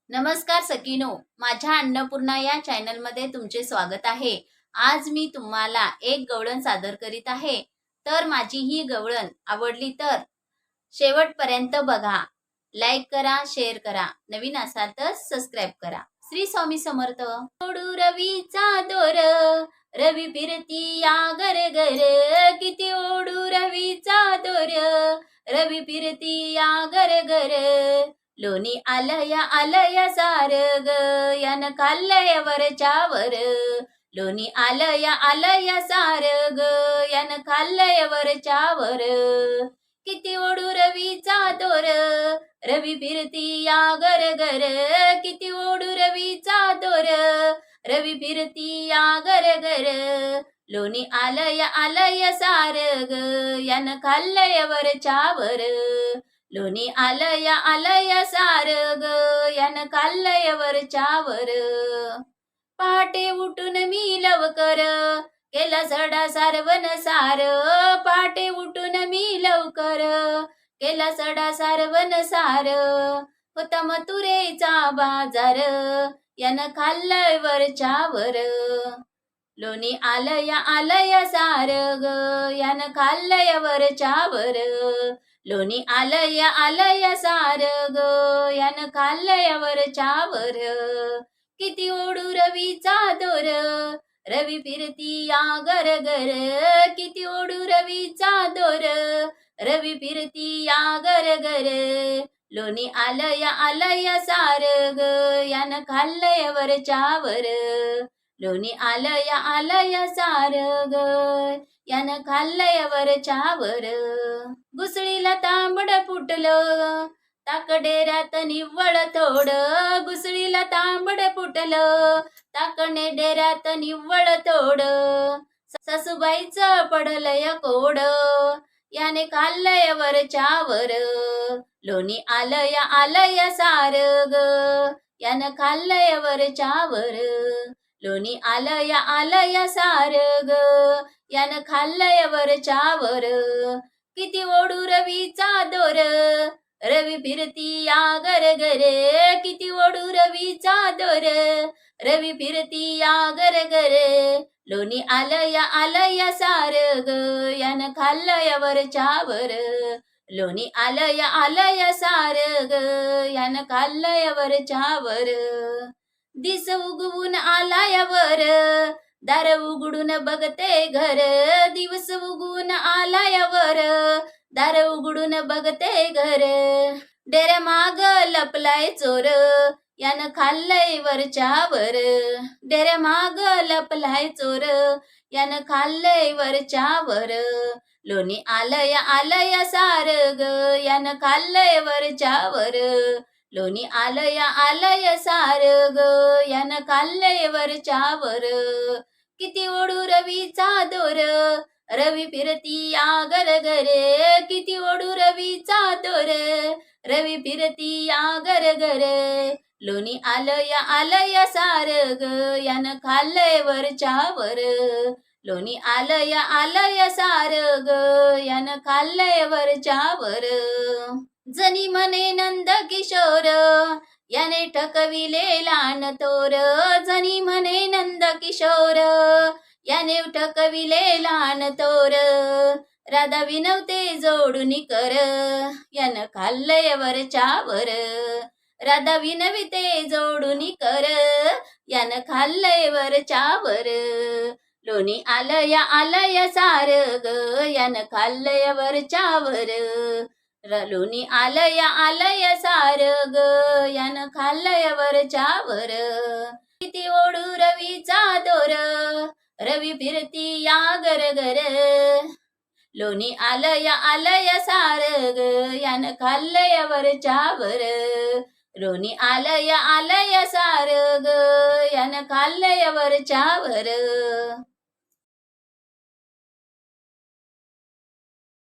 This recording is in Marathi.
नमस्कार सखीनो, माझ्या अन्नपूर्णा या चॅनलमध्ये तुमचे स्वागत आहे। आज मी तुम्हाला एक गवळण सादर करीत आहे। तर माझी ही गवळण आवडली तर शेवटपर्यंत बघा, लाईक करा, शेअर करा, नवीन असाल तर सबस्क्राईब करा। श्री स्वामी समर्थ। ओढू रवीचा दोर, रवी फिरती या घर घर, किती ओढू रवीचा दोर, रवी फिरती या घर घर, लोणी आलया सारग, यान खाल्लय वरच्या वर, लोणी आलया सारग, यान खाल्लय वरच्या वर, किती ओढू रवीचा दोर, रवी फिरती या घर घर, किती ओढू रवीचा दोर, रवी फिरती या घर घर, लोणी आलया सारग, यान खाल्लय वरच्या वर, लोणी आलया सारग, यान खाल्लय वरच्या वर, पहाटे उठून मी लवकर, केला सडा सारवण सार, पहाटे उठून मी लवकर, केला सडा सारवण सार, होता मथुरेचा बाजार, यान खाल्लय वरच्या वर, लोणी आलया सारग, यान खाल्लय वरच्या वर, लोणी आलया सारग, यान खाल्लय वरच्या वर, किती ओढू रवीचा दोर, रवी फिरती या घर घर, किती ओढू रवीचा दोर, रवी फिरती या घर घर, लोणी आलया सारग, यान खाल्लय वरच्या वर, लोणी आलया सारग, यान खाल्लय वरच्या वर, घुसळीला तांबड फुटलं, ताक डेऱ्यात निव्वळ थोड, घुसळीला तांबड फुटलं, ताकणे डेऱ्यात निव्वळ थोड, सासूबाईचं पडलय कोड, याने खाल्लय वरच्या वर, लोणी आलया सारग, यान खाल्लय वरच्या वर, लोणी आलया सारग, यान खाल्लय वरच्या वर, किती ओढू रवीचा दोर, रवी फिरती या घर घर, किती ओढू रवीचा दोर, रवी फिरती या घर घर, लोणी आलया सारग, यान खाल्लय वरच्या वर, लोणी आलया सारग, यान खाल्लय वरच्या वर, दिस उगवून आलाय वर, दार उघडून बघते घर, दिवस उगवून आलाय वर, दार उघडून बघते घर, डेऱ्या माग लपलाय चोर, यान खाल्लय वरच्या वर, डेऱ्या माग लपलाय चोर, यान खाल्लय वरच्या वर, लोणी आलया सारग, यान खाल्लय वरच्या वर, लोणी आलया सारग, यान खाल्लय वरच्या वर, किती ओढू रवीचा दोर, रवी फिरती या घर घर, किती ओढू रवीचा दोर, रवी फिरती या घर घर, लोणी आलया सारग, यान खाल्लय वरच्या वर, लोणी आलया सारग, यान खाल्लय वरच्या वर, जनी म्हणे नंद किशोर, याने ठकविले लान तोर, जनी म्हणे नंद किशोर, याने ठकविले लान तोर, राधा विनवते जोडून कर, यान खाल्लय वरच्या वर, राधा विनविते जोडून कर, यान खाल्लय वरच्या वर, लोणी आलया सारग, यान खाल्लय वरच्या वर, लोणी आलया सारग, यान खाल्लय वरच्या वर, किती ओढू रवीचा दोर, रवी फिरती या घर घर, लोणी आलया सारग, यान खाल्लय वरच्या वर, लोणी आलया सारग, यान खाल्लय वरच्या वर.